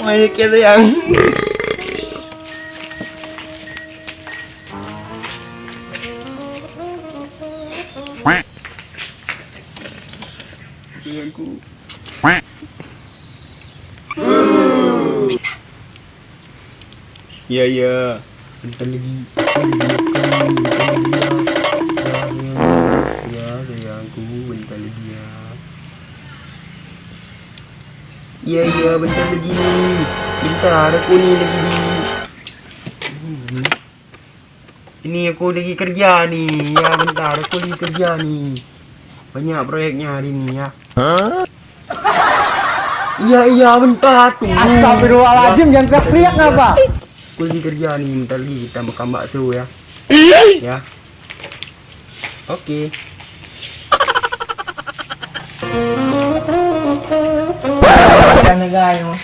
Mày kia đi ăn. Iya iya. Bentar lagi. Ya sayangku, bentar lagi ya. Iya iya, bentar lagi nih. Bentar, aku nih lagi di. Ini aku lagi kerja nih. Ya bentar, aku lagi kerja nih. Banyak proyeknya hari ini ya. Iya iya, bentar tuh. Astagfirullahaladzim, jangan teriak ngapa? Aku lagi kerja nih, bentar lagi kita makan bakso ya. Ya. Oke. Jangan gayo.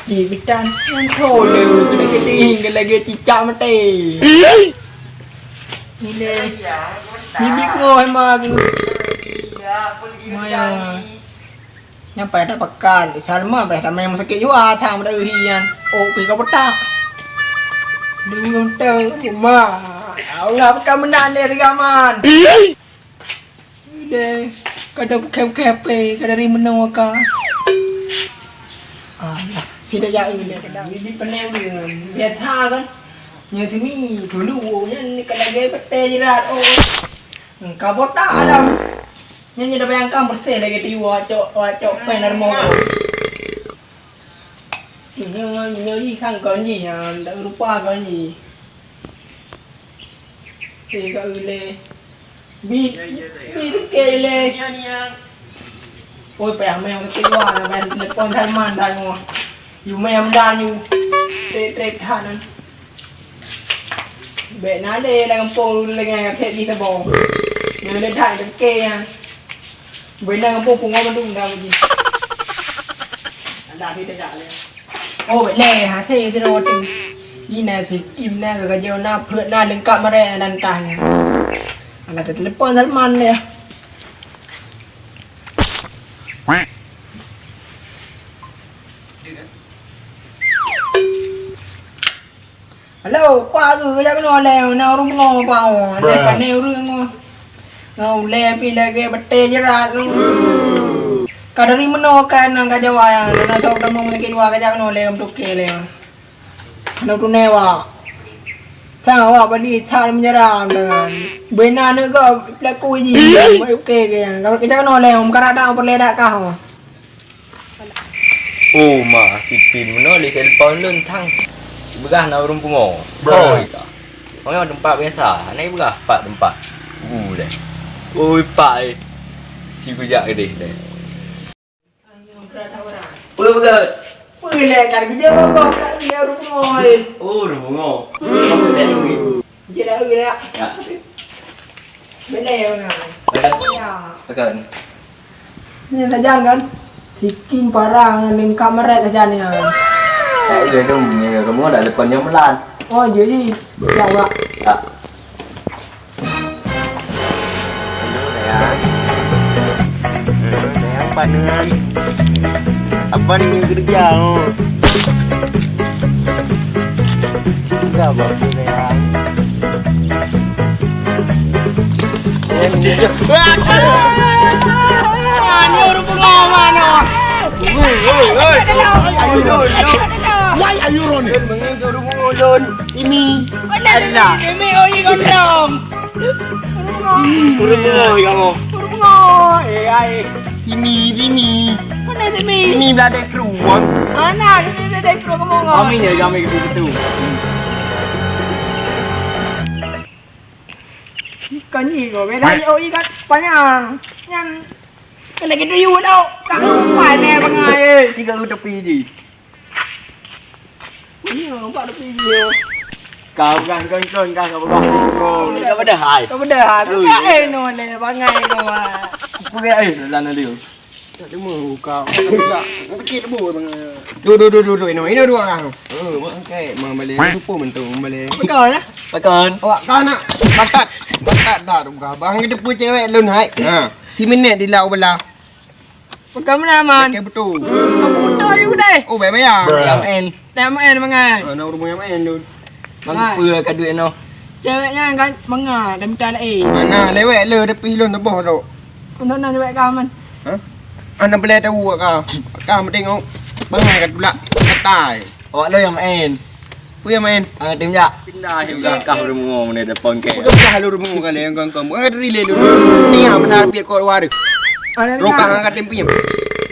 Cipitan yang tole, gede-gede lagi cicak mati. Ini bibi ko ay mga Maya. Yang pada pekan, salma pada memang sakit juga thang pada uhian. Oh, pergi ke petak. Dengan tahu rumah. Allah pekan menan dia gaman. Deh, kada kep-kepe, kada ri menawaka. Allah, tidak jauh ni kada. Bibi pening dengan biasa kan. Như thế mi thủ lụ nhân cái này cái bát tê jerat oh ka botak adam nyanyi dah bayangkan bersih lagi tiwa cok penar mau nhớ gì khăn có gì à đã lupa có gì thì có lê bi thức kê lê ôi bẻ mèo cái tiwa là bạn con thay man thay ngô dù mèo đan dù tê than bệ ná đây đang po lên ngày thế đi ta bò nhớ lên thải được kê à với đang po cùng ngon đùng đâu gì đã đi trả lên ô bệ lè hả thế rồi thì đi này thì im nè rồi cái dầu na phượt na lên cạn mà đây đàn tàn là được lấy pon rất man nè hello, qua rồi cái nó lèo nào đúng ngò vào, đây cả nèo rương ngò, ngầu lè pi lè cái bát tê jerat luôn, cả dari mana kan ang kajawaya, na tahu dah mau lagi dua kajak no lè untuk ke lè, nó tu newa, sang awak badi char menyerang dengan, benar ni ko laku gì, mai ok ke, kalau kajak no lè, cara dah perleda kau. Oh mah, sipin mana leh telefon lun thang. Begah na urung pungo. Oi ka. Orang tempat biasa. Nai begah pak tempat. Deh. Oi pak. Si kujak gede deh. Oi begah. Oi le kan kerja kau dia urung pungo. Oh, urung pungo. Jadi oi ya. Ya. Benar kan. Ya. Tekan. Ini saja kan. Siking parang ning kamera saja ni. Tại người đồng kamu ada lepas yang melan. Oh jadi jawab. Tak. Sayang panen. Apa ni kerja oh? Tidak bagus sayang. Ini orang pengalaman oh. Why are you running? Ini Ada. Ini oi gondom. Urung kamu. Ai. Ini. Mana ini? Ini belada keruang. Mana ini ada kru kamu ngomong. Kami ni kami ke situ. Kan ni kau beda oi kan panjang. Yang lagi tu you đâu. Các phải nè bằng ngày. Ni kau tepi je. Ini apa tepi dia? Kau kan kau kau kau kau pada hai. Kau beda ha. Eh no le bằng ngày kau. Pergi sana dia. Tak ada mau kau. Tak. Pergi tu bang. Dua ini dua orang. Mak angkat balik lupa mentung balik. Kau lah. Pakan. Awak kau nak bakat dah tu kau. Bang kita pu cewek lun hai. Ha. Thì mình nè đi lao bên lao. Bukan mana Cái betul. Kamu betul juga deh. Oh, baik ya. Yang en. Dah main mangai. Nak rumah yang main tu. Mang pưa ka duit no. Ceweknya kan mengar dan minta eh. Mana lewat le tepi lon tebah tu. Untuk nak cewek kau man. Ana boleh tahu kau. Kau mesti tengok bangai kat pula. Katai. Awak lo yang main. Pu yang main. Ang tim ya. Pindah juga kah rumah ni depan ke. Kau dah lu rumah kali yang kau. Kau ada relay lu. Ni yang benar biar kau waru. Ada Rokang angkat tempi.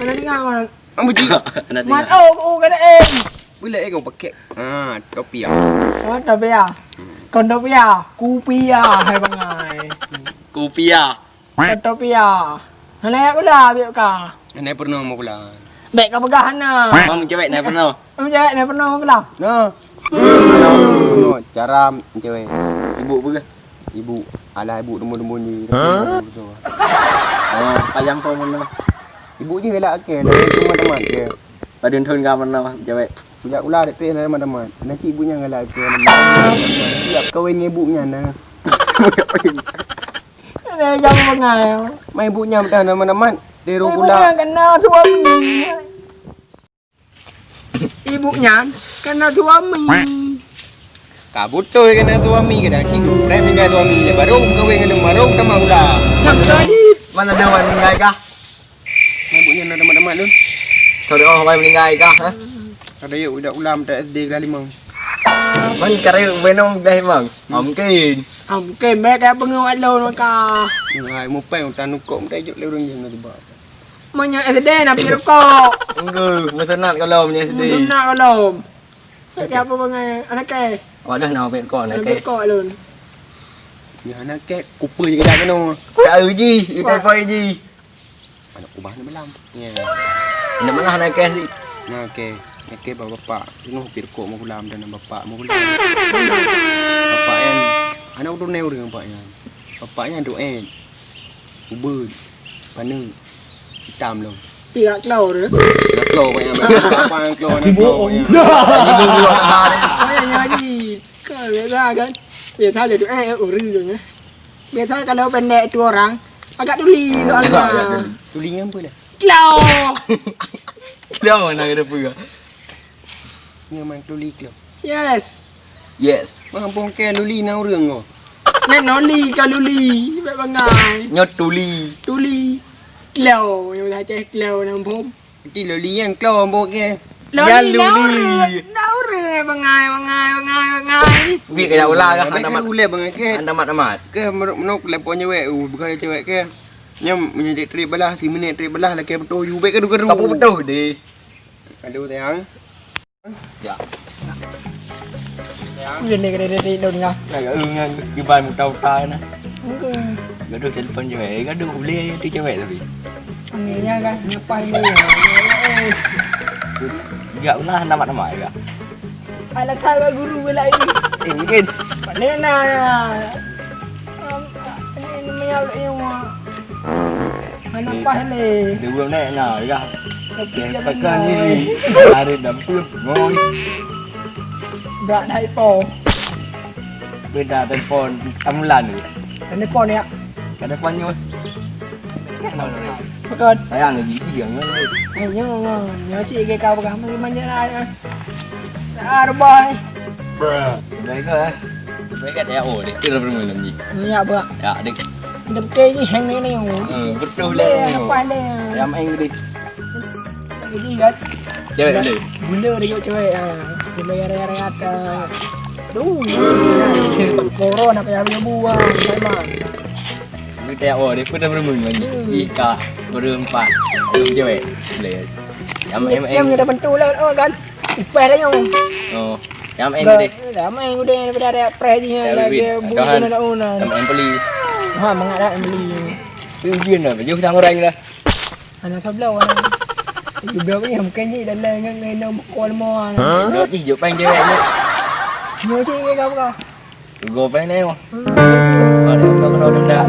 Ada dengar kan. Ambu ji. Man oh kata eh. Bila kau pakai. Topi ah. Oh tapi ya. Kon tapi ya, kupi ya hai bangai. Kupia. Tapi ya. Hanya aku lah biar kau. Ana pernah mau pula. Dek kau pegahan na. Mang cewek nak pernah. Kamu cewek ni pernah aku lah. Nah. No, cara cewek. Ibu pun ke? Ibu, alah ibu demo-demo ni. Oh, ayam kau mana? Ibu je lah ke, cuma teman ke. Padun thun ka mana cewek? Sejak ulah dekat dengan teman-teman. Nanti ibunya ngalah ke. Siap kawin dengan ibunya nah. Ini kamu bangai. Mai ibunya dah teman-teman. Dia Ibunya pula. kena suami. Ibunya kena suami. Kak betul kena suami ke dah cikgu. Pernah tinggal suami je baru kawin dengan baru teman ulah. Yang tadi. Mana ada orang meninggal kah? Mai ibunya nak teman-teman tu. Kau ada orang meninggal kah? Ha? Ada yuk budak ulam tak SD kelas 5. Man karya benong dah bang. Mungkin. Mungkin mereka pengawal lawan maka. Ngai mo pai utan nukok tak juk lewang je nak tiba. Manya SD nak pergi rokok. Enggak, mesenat kalau punya Betul sedih. nak kalau. Siapa bangai anak ke? Oh dah nak pek kau nak Anak ke. rokok lun. Ya anak kek kupa je dah kena. Tak uji, kita fai ji. Anak ubah nak belam. Ya. Nak mana nak ke si? Nah okey. Okey bapak. Tengok pir kok mau ulam dan bapak mau ulam. Bapak yang anak udah neu dengan bapaknya. Bapaknya doen. Ubur. Pana. Hitam long. Pihak kau tu. Nak keluar banyak apa yang keluar nak keluar. Ibu buat hari. Saya nyanyi. Kau biasa kan? Biasa jadi uri tu ya. Biasa kalau pendek tu orang agak tuli soalnya. Tulinya apa lah? Klau. Dia mana ada pula. Ni main tuli keluar. Yes. Yes. Mampu ke luli nak orang kau. Nek noli ka luli. Baik bangai. Nyot tuli. Tuli. Klau. Yang dah cek klau nang pom. Nanti luli yang keluar mampu ke. Loli naure bangai. Bi kaya ulah kah Baik anda kan mat. ulah bang ke. Anda mat. Ke menok lepon cewek bukan cewek ke. Nyam menjadi trip belah si minit trip belah lah ke betul you baik ke Kau betul deh. Aduh sayang. Ya. Ini kena don ngah. Nak dengan giban mutau-tau na. Gaduh telefon cewek, gaduh boleh tu cewek tapi. Anginnya kan ngapain ni? Enggak ulah nama-nama ya. Alat saya guru pula ini. Mungkin. Nena. Ini menyaulat yang anak pahle. Dia belum naik nak ya. Tapi Pakai ni. Hari dapur ngoi. berat hai po. Beda telefon amulan ni. Ini po ni. Kada panyo. Bukan. Sayang lagi dia ngoi. Nhớ chị cái cao cả mà nhớ ai boy. Đấy cơ ấy. Mấy cái đeo ổ đấy, chưa làm làm gì. Dạ bữa. Ya, dik. Đập cây gì hàng này này. Betul Đây lah. nó quay đây. Yang anh đi. Cái gì vậy? Cewek dulu. Bunda dia cewek. Bunda rehat. Duh. Corona kayak dia buang memang. Ini đeo ổ đấy, kita bermain lagi. Ika, berempat. Belum cewek. Boleh. Yang Em người ta bắn tu lên kan. Upah dah nyong. Oh, yang anh đi. Dah main udah daripada ada pre dia lagi bukan ada una. Yang em beli. Ha mengada em beli. Tuyên rồi, phải vô thang orang dah. Anak sebelah orang. Juga ni mungkin ni dah lain dengan nama call mo. Đó chỉ vô banh cewek ni. Nhớ chị cái kau kau. Go banh neo. Ada kau kena denda.